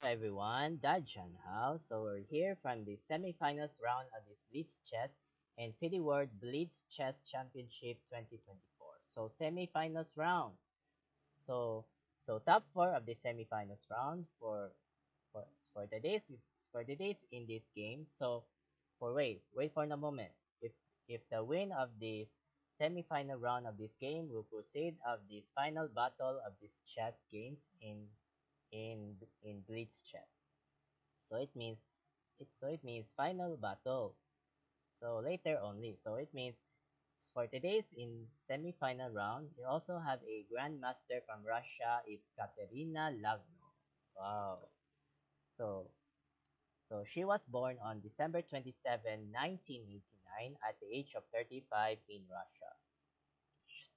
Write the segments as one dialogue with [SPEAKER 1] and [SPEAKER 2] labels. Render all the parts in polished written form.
[SPEAKER 1] everyone, Dajan Hao. So we're here from the semifinals round of this Blitz Chess and FIDE World Blitz Chess Championship 2024. So semifinals round. So top four of the semifinals round for for the days for the days in this game. So for wait for a moment. If the win of this semifinal round of this game will proceed of this final battle of these chess games in Blitz chess. So it means final battle. So later only. So it means for today's in semi-final round, you also have a grandmaster from Russia is Katerina Lagno. Wow. So so she was born on December 27, 1989 at the age of 35 in Russia.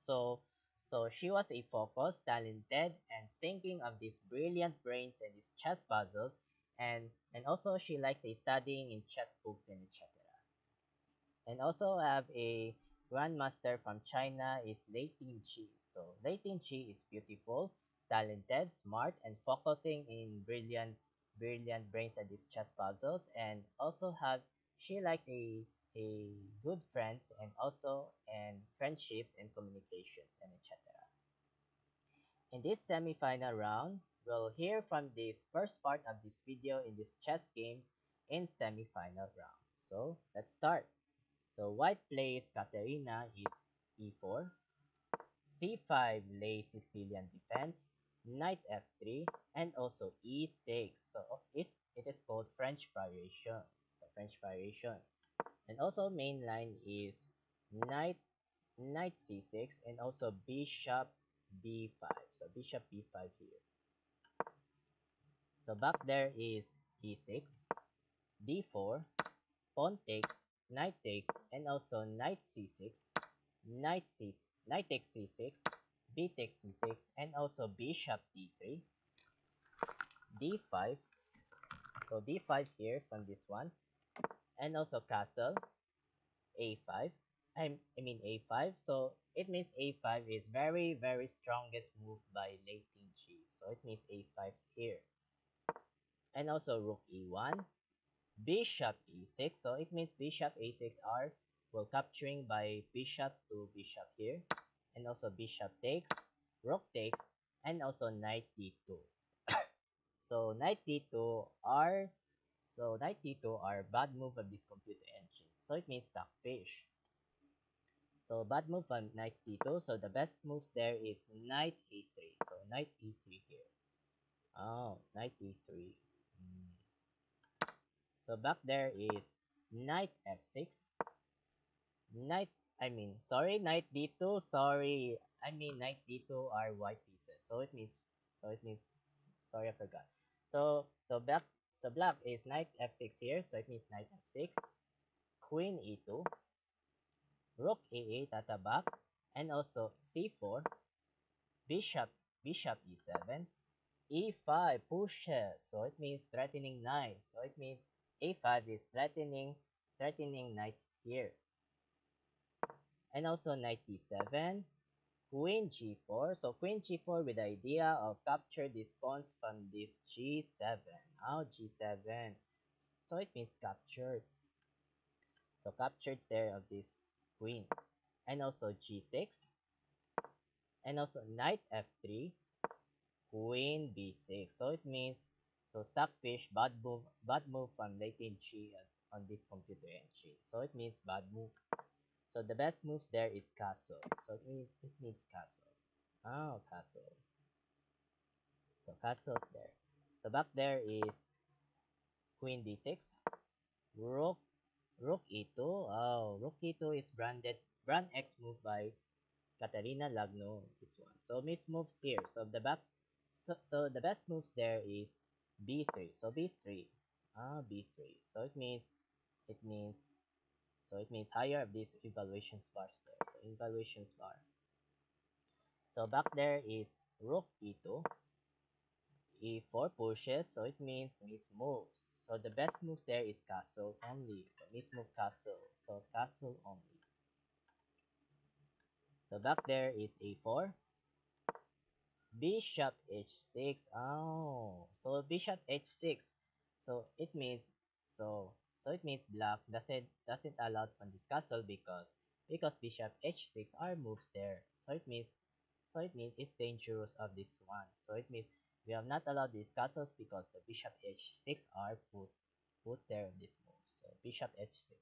[SPEAKER 1] So so she was a focused, talented, and thinking of these brilliant brains and these chess puzzles, and also she likes a studying in chess books and etc. And also have a grandmaster from China is Lei Tingqi. So Lei Tingqi is beautiful, talented, smart, and focusing in brilliant brains at these chess puzzles. And also have she likes a good friends and friendships and communications and etc. In this semi-final round, we'll hear from this first part of this video in this chess games in semi-final round. So let's start. So white plays Katerina is e4, c5 lays Sicilian defense, knight f3, and also e6. So it is called French variation. So French variation. And also main line is knight c6 and also bishop b5. So bishop b5 here. So back there is e6, d4, pawn takes, knight takes, and also knight c6, knight takes c6, b takes c6, and also bishop d3, d5. So d5 here from this one, and also castle a5. I mean a5. So it means a5 is very strongest move by Lei Tingqi. So it means a5 here, and also rook e1, bishop e6. So it means bishop a6 are well capturing by bishop to bishop here, and also bishop takes, rook takes, and also knight d2. So knight d2 are knight d2 are bad move of this computer engine. So it means stockfish. So bad move on knight d2. So the best moves there is knight e3. So knight e3 here. Oh, knight e3. So back there is knight f6. Knight d2. Sorry, I mean knight d2 are white pieces. So it means, sorry, I forgot. So black is knight f6 here. So it means knight f6, queen e2, rook a8 at the back, and also c4, bishop e7, e5 pushes. So it means threatening knights. So it means a5 is threatening knights here. And also knight d7, queen g4. So queen g4 with the idea of capture this pawns from this g7. Now g7. So it means captured. So captured there of this queen. And also g6. And also knight f3, queen b6. So it means stockfish, bad move from Latin Chi on this computer entry. So it means bad move. So the best moves there is castle. So it means castle. Oh, castle. So castle's there. So back there is queen d6, rook e2. Oh, rook e2 is brand X move by Katarina Lagno. This one. So miss moves here. So the best moves there is b3. So b3. B3. So it means higher of these evaluation bars there. So evaluation bar. So back there is rook e2, e4 pushes, so it means miss moves. So the best moves there is castle only. So miss move castle. So castle only. So back there is a4, bishop h6. Oh, so bishop h6. So it means so so it means black doesn't allow on this castle because bishop h6 are moves there. So it means it's dangerous of this one. So it means we have not allowed these castles because the bishop h6 are put there in this move. So bishop h6.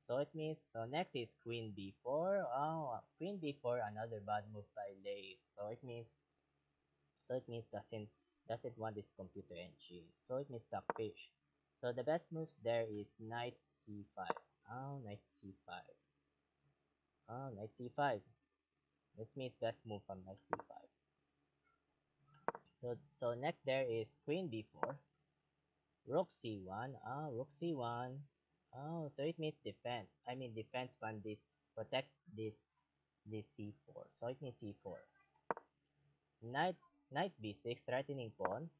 [SPEAKER 1] So it means so next is queen b4. Oh, queen b4 another bad move by Lei. So it means doesn't want this computer engine. So it means stockfish. So the best moves there is knight c5. Oh, knight c5. Oh, knight c5. This means best move from knight c5. So next there is queen b4. Rook c1. Ah, rook c1. Oh, so it means defense. I mean defense from this protect this c4. So it means c4. Knight knight b6 threatening pawn,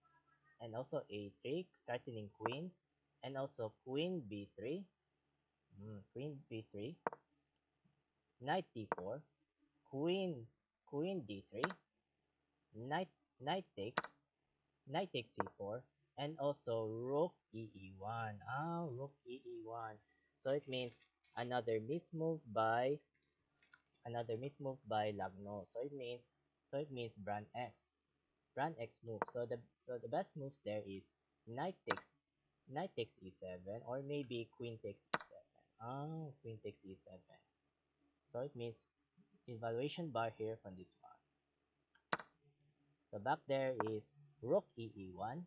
[SPEAKER 1] and also a3 threatening queen, and also queen b3. Queen b3. Knight d4. Queen d3. Knight knight takes c4, and also rook e1. Ah, rook e1. So it means another mismove by Lagno. So it means brand X move. So the best moves there is knight takes e7, or maybe queen takes e7. Ah, queen takes e7. So it means evaluation bar here from this one. So back there is rook e1,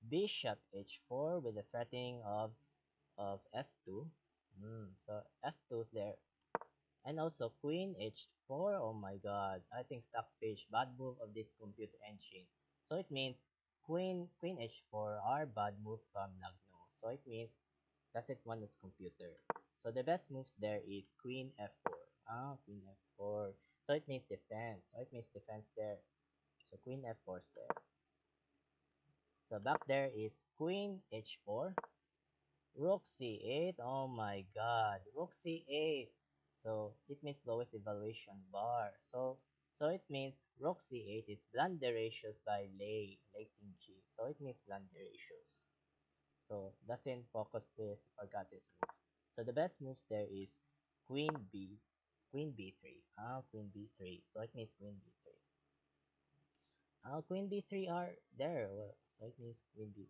[SPEAKER 1] bishop h4 with the threatening of f2. So f2 there. And also queen h4. Oh my god. I think stockfish. Bad move of this computer engine. So it means queen h4 are bad move from Lagno. So it means doesn't want this computer. So the best moves there is queen f4. Ah, queen f4. So it means defense. So it means defense there. So queen f4 is there. So back there is queen h4. Rook c8. Oh my god. Rook c8. So it means lowest evaluation bar. So it means rook c8 is blunder ratios by Lei Ting G. So it means blunder ratios. So doesn't focus this or got this moves. So the best moves there is queen b3. Ah, queen b3. So it means queen b3. Ah, queen b3 are there. Well, so it means queen b3.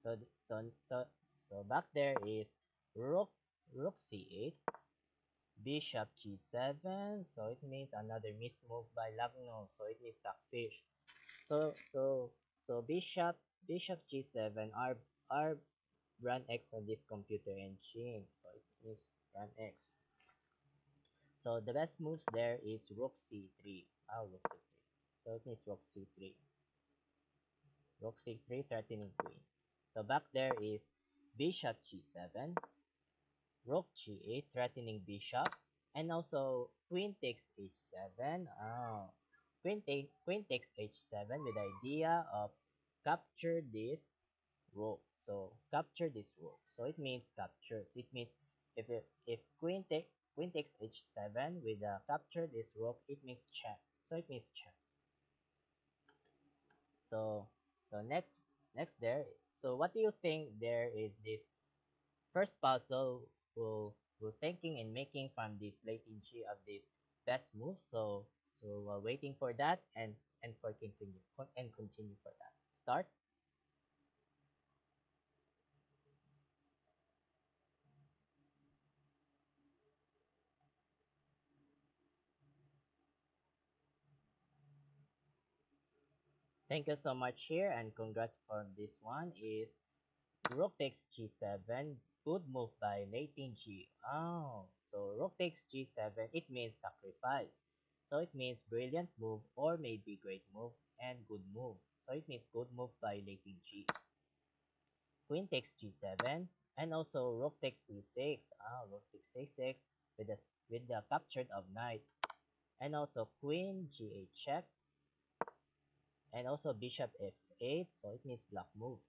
[SPEAKER 1] So th- so so so back there is rook c8, bishop g7. So it means another mismove by Lagno. So it means stockfish. So so so bishop g7 are brand X on this computer engine. So it means brand X. So the best moves there is rook c3. Oh, rook c3. So it means rook c3. Rook c3 threatening queen. So back there is bishop g7, rook g8 threatening bishop, and also queen takes h7. Oh, queen takes h7 with the idea of capture this rook. So capture this rook. So it means capture. It means if queen takes h7 with the capture this rook, it means check. So it means check. So so next there. So what do you think there is this first puzzle will thinking and making from this latency of this best move. So while waiting for that and for continue for that. Start. Thank you so much here, and congrats for this one is rook takes g7. Good move by Leighton G. Oh, so rook takes g7. It means sacrifice. So it means brilliant move or maybe great move and good move. So it means good move by Leighton G. Queen takes g7, and also rook takes c6. Ah, rook takes c6 with the captured of knight, and also queen g8 check, and also bishop f8. So it means block move,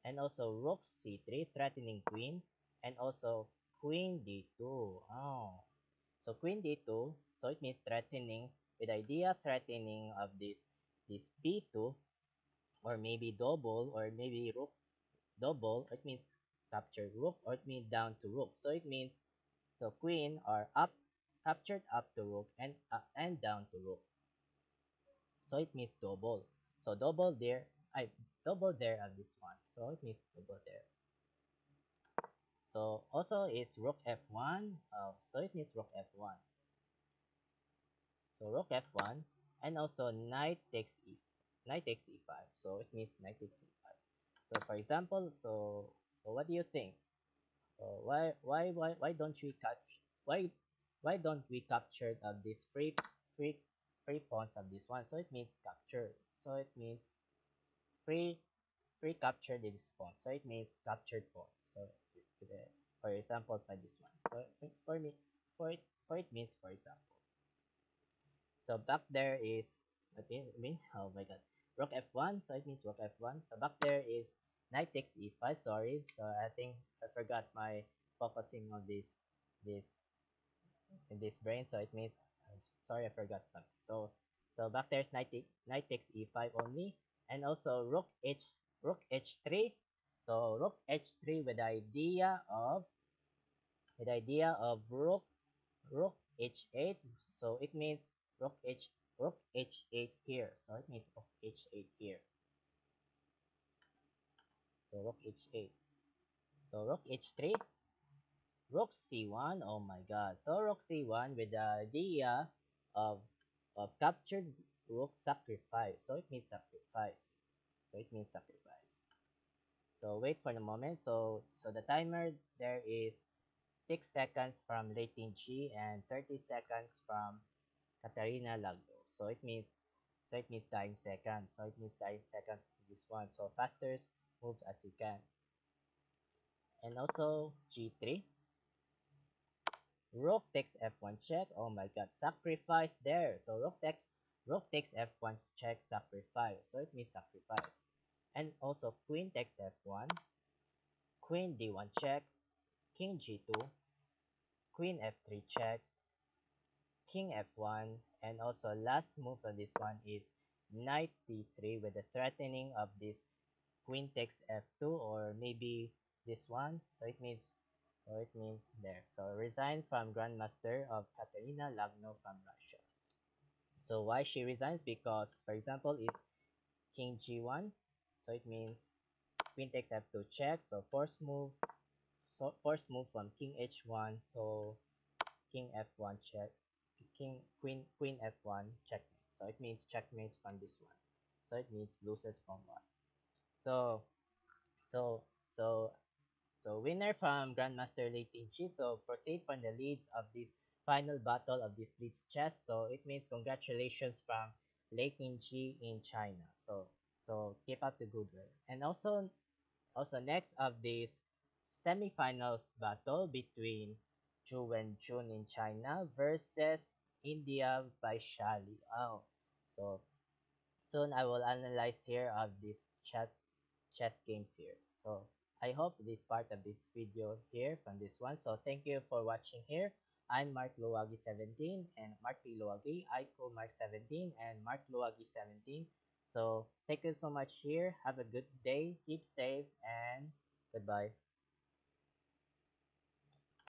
[SPEAKER 1] and also rook c3 threatening queen, and also queen d2. Oh, so queen d2. So it means threatening with idea threatening of this this b2, or maybe double, or maybe rook double, it means capture rook, or it means down to rook. So it means, so queen are up, captured up to rook, and down to rook. So it means double. So double there, I double there on this one. So it means double there. So also is rook f1. So it means rook f1. So rook f1, and also knight takes e5. So it means knight takes e5. So for example, so what do you think? Why don't we catch why don't we capture this free free pawns of this one? So it means capture. So it means free free captured in this pawn. So it means captured pawn. So for example, by this one. So for me, for it means for example. So back there is, oh my god, rook f1. So it means rook f1. So back there is knight takes e5. Sorry, so I think I forgot my focusing on this in this brain. So it means, sorry, I forgot something. So back there's knight takes e5 only, and also rook h3. So rook h3 with the idea of rook h8. So it means rook h8 here. So it means rook h8 here. So rook h8. So rook h3, rook c1. Oh my god. So rook c1 with the idea of captured rook sacrifice. So it means sacrifice. So it means sacrifice. So wait for the moment. So the timer there is 6 seconds from Lei Ting-chi and 30 seconds from Katarina Lagdo. So it means dying seconds. So it means dying seconds to this one. So faster move as you can. And also g3. Rook takes f1 check. Oh my god, sacrifice there. So rook takes f1 check, sacrifice. So it means sacrifice. And also queen takes f1, queen d1 check, king g2, queen f3 check, king f1, and also last move on this one is knight d3 with the threatening of this queen takes f2, or maybe this one. So it means there. So resign from Grandmaster of Katerina Lagno from Russia. So why she resigns? Because for example is king g1. So it means queen takes f2 check. So force move. So force move from king h1. So king f1 check. Queen f1 checkmate. So it means checkmate from this one. So it means loses from one. So so so So winner from Grandmaster Lei Ting-chi. So proceed from the leads of this final battle of this Blitz chess. So it means congratulations from Lei Ting-chi in China. So keep up the good work. And also next of this semifinals battle between Zhu Wenjun in China versus India Vaishali. Oh, so soon I will analyze here of these chess games here. So I hope this part of this video here from this one. So thank you for watching here. I'm Mark Luwagi 17 and Mark P. Luwagi. I call Mark 17 and Mark Luwagi 17. So thank you so much here. Have a good day. Keep safe and goodbye.